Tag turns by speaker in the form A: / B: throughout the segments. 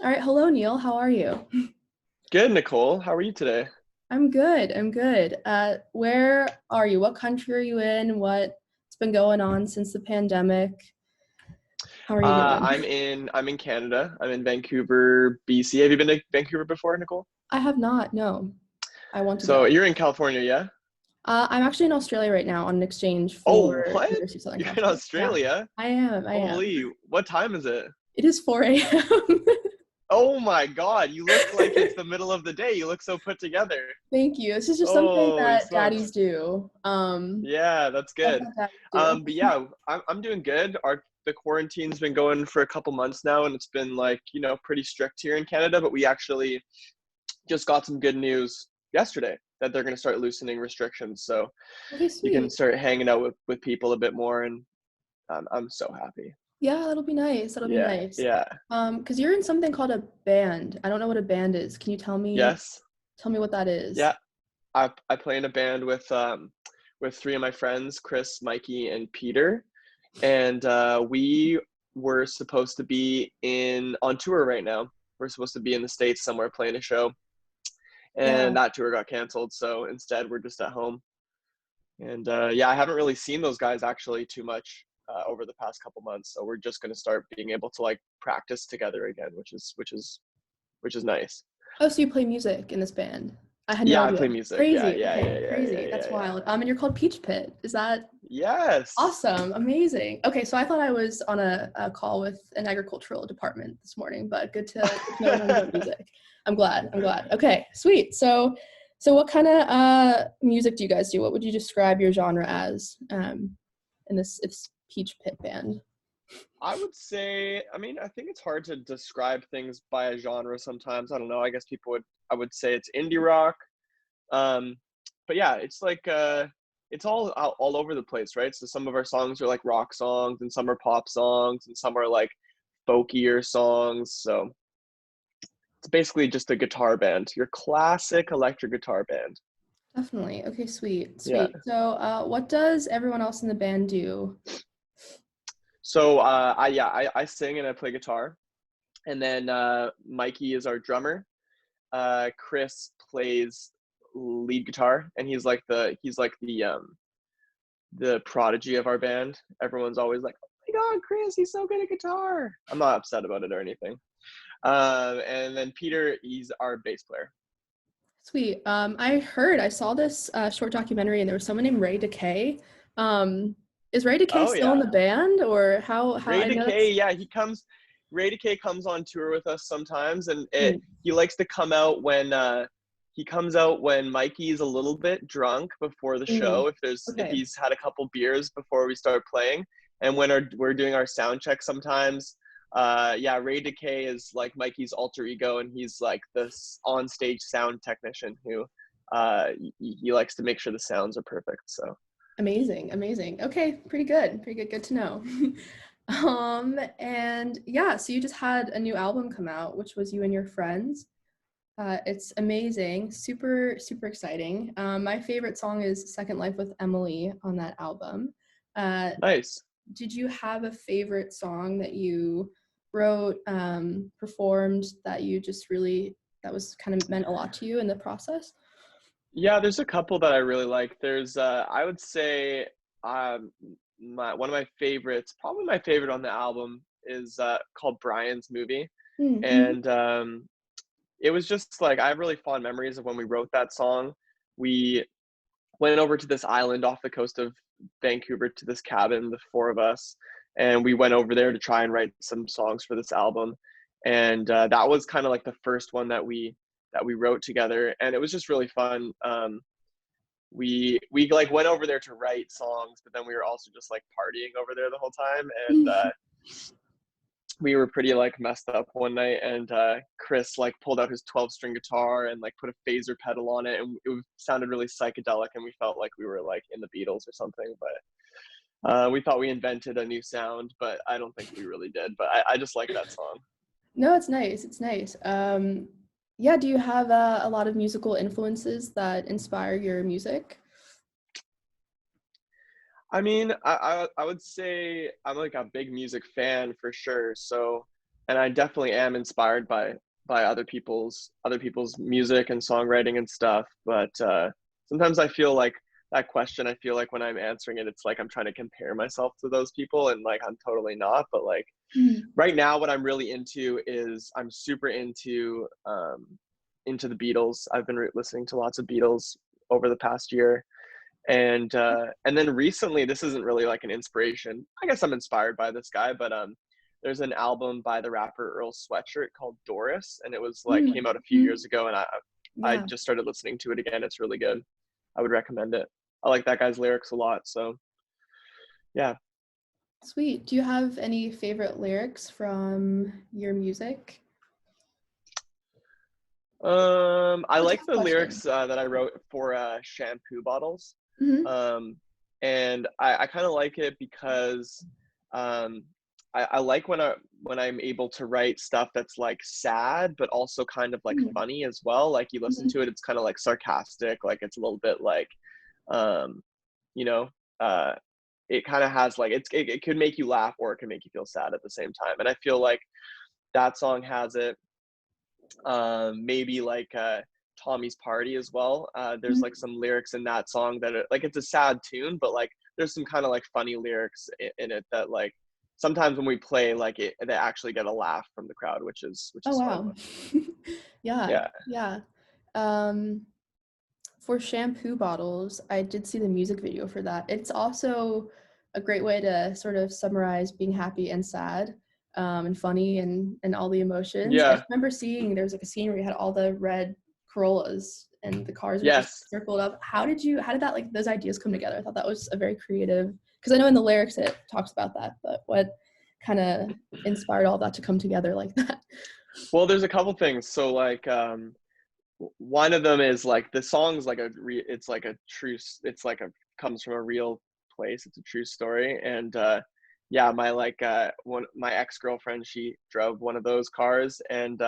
A: All right, hello Neil, how are you?
B: Good, Nicole. How are you today?
A: I'm good. I'm good. Where are you? What country are you in? What's been going on since the pandemic? How are you doing?
B: I'm in Canada. I'm in Vancouver, BC. Have you been to Vancouver before, Nicole?
A: I have not, no. I want to
B: So
A: go.
B: you're in California, yeah?
A: I'm actually in Australia right now on an exchange
B: Oh,
A: for
B: what?
A: University of Southern
B: You're in
A: California. Yeah,
B: Australia?
A: I am. I am.
B: Holy, what time is it?
A: It is 4 a.m.
B: Oh my God, you look like it's the middle of the day. You look so put together.
A: Thank you. This is just something
B: Holy
A: that
B: smokes.
A: daddies do.
B: Yeah, that's
A: Something
B: good.
A: that daddies
B: But
A: do.
B: yeah, I'm doing good. The quarantine's been going for a couple months now, and it's been pretty strict here in Canada, but we actually just got some good news yesterday that they're going to start loosening restrictions. So
A: Okay,
B: you can
A: sweet.
B: start hanging out with people a bit more. And I'm so happy.
A: Yeah, that'll be nice. That'll be
B: Yeah.
A: nice.
B: Yeah.
A: Because you're in something called a band. I don't know what a band is. Can you
B: Yes.
A: tell me what that is?
B: Yeah. I play in a band with three of my friends, Chris, Mikey, and Peter. And we were supposed to be in on tour right now. We're supposed to be in the States somewhere playing a show.
A: Yeah.
B: And that tour got canceled. So instead we're just at home. And yeah, I haven't really seen those guys actually too much over the past couple months. So we're just going to start being able to like practice together again, which is nice.
A: Oh, so you play music in this band? I had no
B: Yeah, I
A: idea.
B: play music. Yeah,
A: Crazy.
B: yeah, yeah,
A: Okay,
B: yeah, yeah,
A: crazy.
B: yeah,
A: That's
B: yeah.
A: wild. And you're called Peach Pit. Is that
B: Yes.
A: awesome? Amazing. Okay, so I thought I was on a call with an agricultural department this morning, but good to know we're talking about music. I'm glad. I'm glad. Okay, sweet. So what kind of music do you guys do? What would you describe your genre as in this it's Peach Pit band?
B: I would say, I mean, I think it's hard to describe things by a genre sometimes. I don't know. I would say it's indie rock. Um, but yeah, it's like it's all over the place, right? So some of our songs are like rock songs, and some are pop songs, and some are like folkier songs. So it's basically just a guitar band, your classic electric guitar band.
A: Definitely. Okay, sweet,
B: Yeah.
A: sweet. So, what does everyone else in the band do?
B: So I sing and I play guitar, and then Mikey is our drummer. Chris plays lead guitar, and he's like the prodigy of our band. Everyone's always like, "Oh my God, Chris, he's so good at guitar." I'm not upset about it or anything. And then Peter, he's our bass player.
A: Sweet. I saw this short documentary, and there was someone named Ray Decay. Is Ray Decay
B: Oh
A: still in
B: yeah,
A: the band, or how?
B: Ray
A: I know that's.
B: Decay. Yeah, he comes. Ray Decay comes on tour with us sometimes, and
A: Hmm,
B: he likes to come out when he comes out when Mikey's a little bit drunk before the
A: hmm.
B: show. If
A: Okay.
B: he's had a couple beers before we start playing, and when we're doing our sound check sometimes. Yeah, Ray Decay is like Mikey's alter ego, and he's like this on stage sound technician who he likes to make sure the sounds are perfect. So
A: Amazing, amazing. Okay, pretty good, pretty good. Good to know. And yeah, so you just had a new album come out, which was You and Your Friends. It's amazing, super, super exciting. My favorite song is Second Life with Emily on that album. Uh,
B: nice.
A: did you have a favorite song that you wrote, performed that you just really, that was kind of meant a lot to you in the process?
B: Yeah, there's a couple that I really like. There's I would say um my one of my favorites, probably my favorite on the album is called Brian's Movie.
A: Mm-hmm.
B: And it was just like I have really fond memories of when we wrote that song. We went over to this island off the coast of Vancouver to this cabin, the four of us, and we went over there to try and write some songs for this album. And that was kind of like the first one that we wrote together, and it was just really fun. We like went over there to write songs, but then we were also just like partying over there the whole time, and we were pretty like messed up one night, and Chris like pulled out his 12-string guitar and like put a phaser pedal on it, and it sounded really psychedelic, and we felt like we were like in the Beatles or something. But we thought we invented a new sound, but I don't think we really did. But I just like that song.
A: No, it's nice. It's nice. Yeah, do you have a lot of musical influences that inspire your music?
B: I mean, I would say I'm like a big music fan for sure. So and I definitely am inspired by other people's music and songwriting and stuff. But sometimes I feel like that question, I feel like when I'm answering it, it's like I'm trying to compare myself to those people, and like I'm totally not. But like
A: Mhm.
B: right now, what I'm really into is I'm super into the Beatles. I've been listening to lots of Beatles over the past year, and then recently, this isn't really like an inspiration. I guess I'm inspired by this guy, but there's an album by the rapper Earl Sweatshirt called Doris, and it was like came out a few
A: Mhm.
B: years ago, and I
A: Yeah,
B: just started listening to it again. It's really good. I would recommend it. I like that guy's lyrics a lot, so yeah.
A: sweet. Do you have any favorite lyrics from your music?
B: I
A: A
B: like
A: tough
B: the
A: question.
B: lyrics that I wrote for shampoo bottles.
A: Hmm.
B: Um, and I kind of like it because um, I like when I'm able to write stuff that's like sad, but also kind of like funny as well. Like you listen
A: Hmm.
B: to it, it's kind of like sarcastic, like it's a little bit like, um, you know, uh, it kind of has like it could make you laugh or it can make you feel sad at the same time. And I feel like that song has it. Maybe like Tommy's Party as well. There's like some lyrics in that song that are, like it's a sad tune, but like there's some kind of like funny lyrics in it that like sometimes when we play like they actually get a laugh from the crowd, which
A: Oh
B: is fun.
A: wow. Yeah,
B: Yeah.
A: yeah. Um, for shampoo bottles, I did see the music video for that. It's also a great way to sort of summarize being happy and sad, and funny and all the emotions. I
B: Yeah.
A: just remember seeing there was like a scene where you had all the red Corollas and the cars were just
B: Yes.
A: circled up. How did that like those ideas come together? I thought that was a very creative, because I know in the lyrics it talks about that, but what kind of inspired all that to come together like that?
B: Well, there's a couple things. So like one of them is like the song's like it's like a true it's like a comes from a real place. It's a true story. And yeah, my like one my ex-girlfriend, she drove one of those cars, and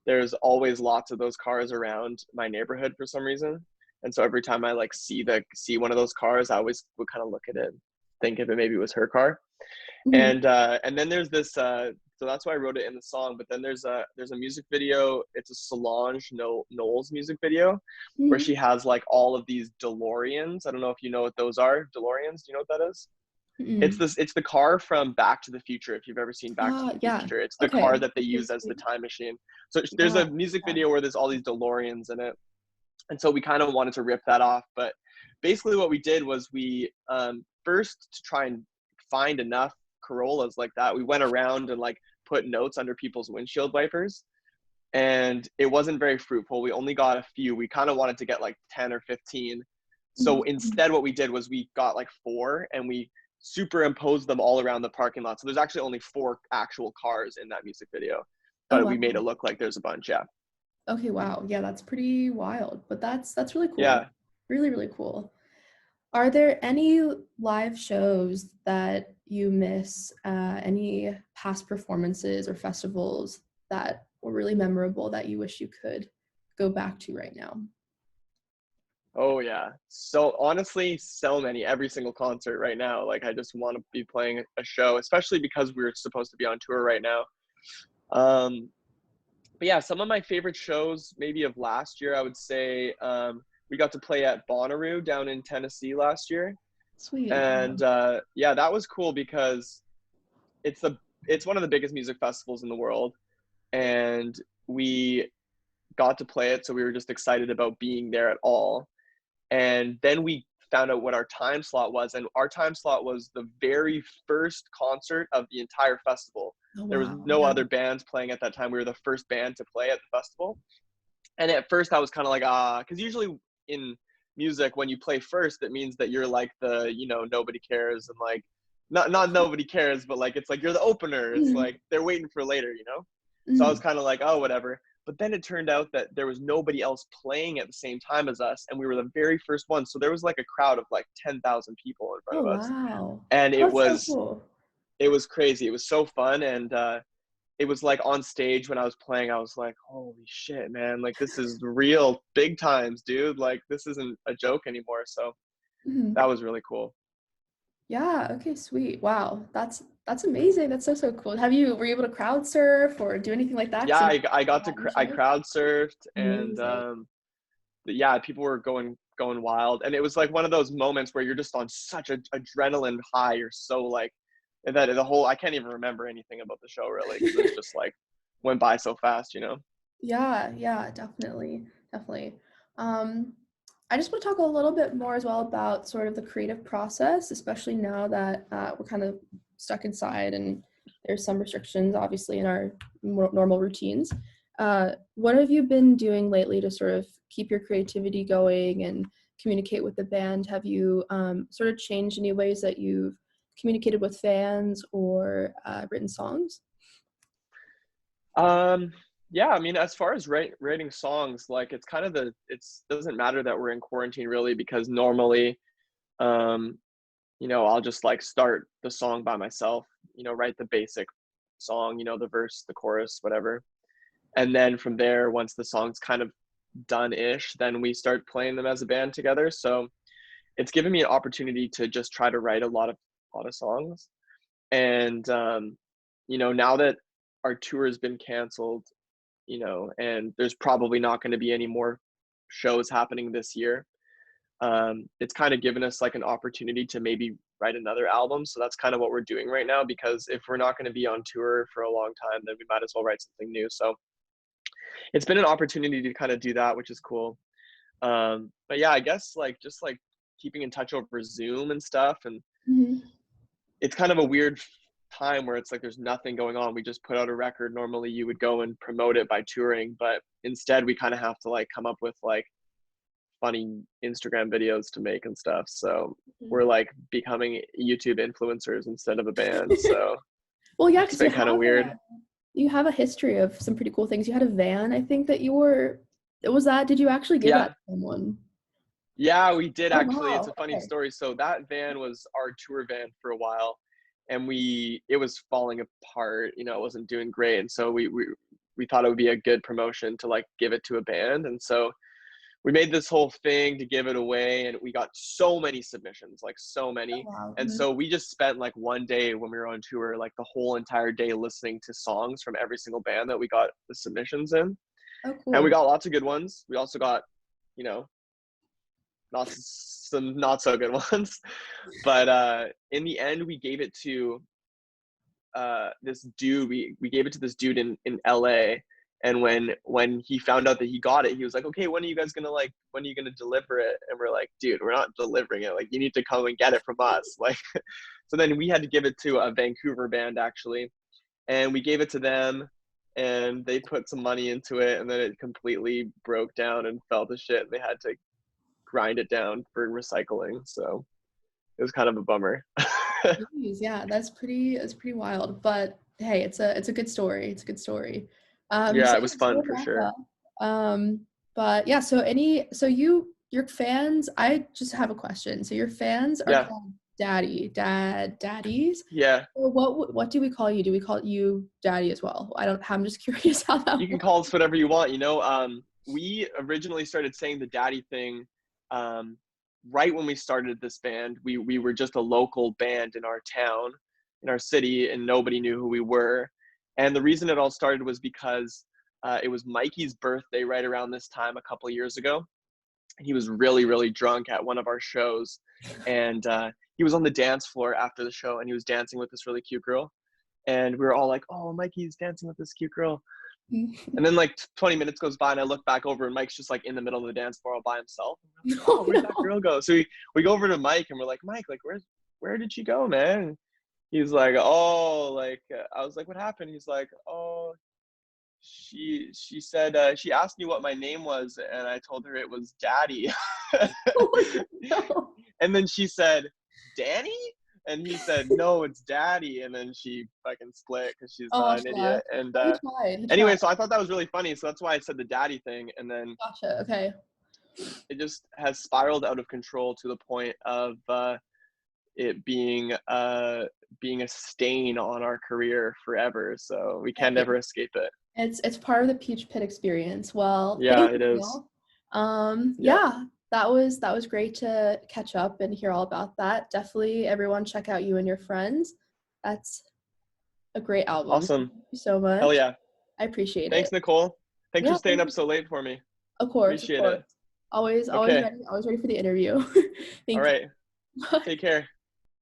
B: there's always lots of those cars around my neighborhood for some reason. And so every time I like see one of those cars, I always would kind of look at it, think if it maybe was her car.
A: Mhm.
B: And then there's this so that's why I wrote it in the song. But then there's a music video. It's a Solange Knowles music video where
A: Mhm.
B: she has like all of these DeLoreans. I don't know if you know what those are. DeLoreans, do you know what that is?
A: Mhm.
B: It's the car from Back to the Future. If you've ever seen Back to the
A: Yeah.
B: Future, it's the car
A: Okay.
B: that they
A: Okay,
B: use as the
A: sweet.
B: time machine. So there's
A: Yeah.
B: a music
A: Yeah.
B: video where there's all these DeLoreans in it, and so we kind of wanted to rip that off. But basically what we did was we first, to try and find enough Corollas like that, we went around and like put notes under people's windshield wipers, and it wasn't very fruitful. We only got a few. We kind of wanted to get like 10 or 15. So
A: Mhm.
B: instead what we did was we got like four, and we superimposed them all around the parking lot. So there's actually only four actual cars in that music video,
A: Oh,
B: but we made
A: wow.
B: it look like there's a bunch. Yeah.
A: Okay, wow. Yeah, that's pretty wild, but that's really cool.
B: Yeah.
A: Really, really cool. Are there any live shows that you miss, any past performances or festivals that were really memorable that you wish you could go back to right now?
B: Oh yeah. So honestly, so many. Every single concert right now. Like I just want to be playing a show, especially because we're supposed to be on tour right now. Um, but yeah, some of my favorite shows maybe of last year, I would say we got to play at Bonnaroo down in Tennessee last year.
A: Sweet.
B: And
A: Wow.
B: yeah, that was cool because it's the it's one of the biggest music festivals in the world, and we got to play it, so we were just excited about being there at all. And then we found out what our time slot was, and our time slot was the very first concert of the entire festival.
A: Oh,
B: There was
A: wow.
B: no
A: Yeah.
B: other bands playing at that time. We were the first band to play at the festival, and at first I was kind of like because usually in music when you play first it means that you're like the nobody cares, and like not nobody cares, but like it's like you're the opener. It's
A: Mhm.
B: like they're waiting for later. So I was
A: Mhm.
B: kind of like, oh, whatever. But then it turned out that there was nobody else playing at the same time as us, and we were the very first one. So there was like a crowd of like 10,000 people in front
A: Oh,
B: of us,
A: wow.
B: and it
A: That's so
B: was
A: cool.
B: it was crazy. It was so fun, and it was like on stage when I was playing, I was like, holy shit, man, like this is real big times, dude. Like this isn't a joke anymore. So
A: Mhm.
B: that was really cool.
A: Yeah, okay, sweet. Wow. That's amazing. That's so cool. Were you able to crowd surf or do anything like that?
B: Yeah,
A: Because I know
B: I got to
A: that in the
B: I
A: show.
B: crowd surfed, and
A: Amazing.
B: yeah, people were going wild, and it was like one of those moments where you're just on such a adrenaline high. You're so like that the whole I can't even remember anything about the show really because it's just like went by so fast, you know.
A: Yeah, yeah, definitely, definitely. Um, I just want to talk a little bit more as well about sort of the creative process, especially now that we're kind of stuck inside and there's some restrictions, obviously, in our normal routines. What have you been doing lately to sort of keep your creativity going and communicate with the band? Have you sort of changed any ways that you've communicated with fans or written songs?
B: Um, yeah, I mean, as far as writing songs, like it's kind of it's doesn't matter that we're in quarantine really because normally, um, I'll just like start the song by myself, write the basic song, the verse, the chorus, whatever. And then from there, once the song's kind of done-ish, then we start playing them as a band together. So it's given me an opportunity to just try to write a lot of songs. And now that our tour has been canceled, and there's probably not going to be any more shows happening this year. It's kind of given us like an opportunity to maybe write another album. So that's kind of what we're doing right now because if we're not going to be on tour for a long time, then we might as well write something new. So it's been an opportunity to kind of do that, which is cool. But yeah, I guess like just like keeping in touch over Zoom and stuff, and
A: Mhm.
B: it's kind of a weird time where it's like there's nothing going on. We just put out a record. Normally you would go and promote it by touring, but instead we kind of have to like come up with like funny Instagram videos to make and stuff. So we're like becoming YouTube influencers instead of a band. So
A: Well, yeah,
B: it's
A: because
B: been kind of weird.
A: you have a history of some pretty cool things. You had a van, I think that you were. Was that? Did you actually give that
B: Yeah.
A: to someone?
B: Yeah, we did
A: Oh
B: actually. It's
A: wow.
B: a funny
A: Okay.
B: story. So that van was our tour van for a while, and it was falling apart. It wasn't doing great, and so we thought it would be a good promotion to like give it to a band, and so we made this whole thing to give it away, and we got so many submissions, like so
A: Oh
B: many,
A: wow.
B: and
A: Mhm.
B: so we just spent like one day when we were on tour, like the whole entire day listening to songs from every single band that we got the submissions in,
A: Oh
B: and we
A: cool.
B: got lots of good ones. We also got you know not some not so good ones. But in the end, we gave it to this dude. We gave it to this dude in LA. And when he found out that he got it, he was like, "Okay, when are you guys gonna like? When are you gonna deliver it?" And we're like, "Dude, we're not delivering it. Like, you need to come and get it from us." Like, so then we had to give it to a Vancouver band actually, and we gave it to them, and they put some money into it, and then it completely broke down and fell to shit. And they had to grind it down for recycling. So it was kind of a bummer.
A: Jeez, yeah, that's pretty wild. But hey, it's a good story. It's a good story.
B: Yeah,
A: So
B: it
A: yeah,
B: was
A: so
B: fun
A: to
B: for
A: wrap
B: sure.
A: up. But yeah, so your fans. I just have a question. So your fans are
B: Yeah,
A: called daddies.
B: yeah.
A: Or what do we call you? Do we call you daddy as well? I don't. I'm just curious how that
B: You can
A: works.
B: call us whatever you want. We originally started saying the daddy thing um, right when we started this band. We were just a local band in our town, in our city, and nobody knew who we were. And the reason it all started was because it was Mikey's birthday right around this time a couple of years ago. He was really really drunk at one of our shows, and he was on the dance floor after the show, and he was dancing with this really cute girl, and we were all like, "Oh, Mikey's dancing with this cute girl." And then like 20 minutes goes by, and I look back over, and Mike's just like in the middle of the dance floor all by himself. And we're like,
A: No,
B: "Oh, where'd that
A: no.
B: girl go?" So we go over to Mike, and we're like, "Mike, like where did she go, man?" And he's like, "Oh, like I was like, what happened?" He's like, "Oh, she said she asked me what my name was, and I told her it was Daddy."
A: Oh my God, no.
B: And then she said, "Danny?" And he said, "No, it's Daddy." And then she fucking split because she's
A: Oh,
B: not an
A: Shla.
B: idiot. And
A: Well, he tried. He tried.
B: anyway, so I thought that was really funny. So that's why I said the daddy thing. And then
A: Gotcha. Okay.
B: it just has spiraled out of control to the point of it being a stain on our career forever. So we can
A: Hey,
B: never escape it.
A: it's part of the Peach Pit experience. Well,
B: Yeah,
A: thank
B: it
A: you,
B: is.
A: Neil.
B: Yeah.
A: Yeah. That was great to catch up and hear all about that. Definitely everyone check out You and Your Friends. That's a great album.
B: Awesome.
A: Thank you so
B: Hell
A: much.
B: yeah.
A: I appreciate
B: Thanks,
A: it.
B: Nicole. Thanks for
A: Yeah,
B: staying up so late for me.
A: of course, of
B: Appreciate it.
A: course. Always
B: Okay.
A: ready for the interview.
B: All
A: Thank
B: right.
A: you.
B: Take care.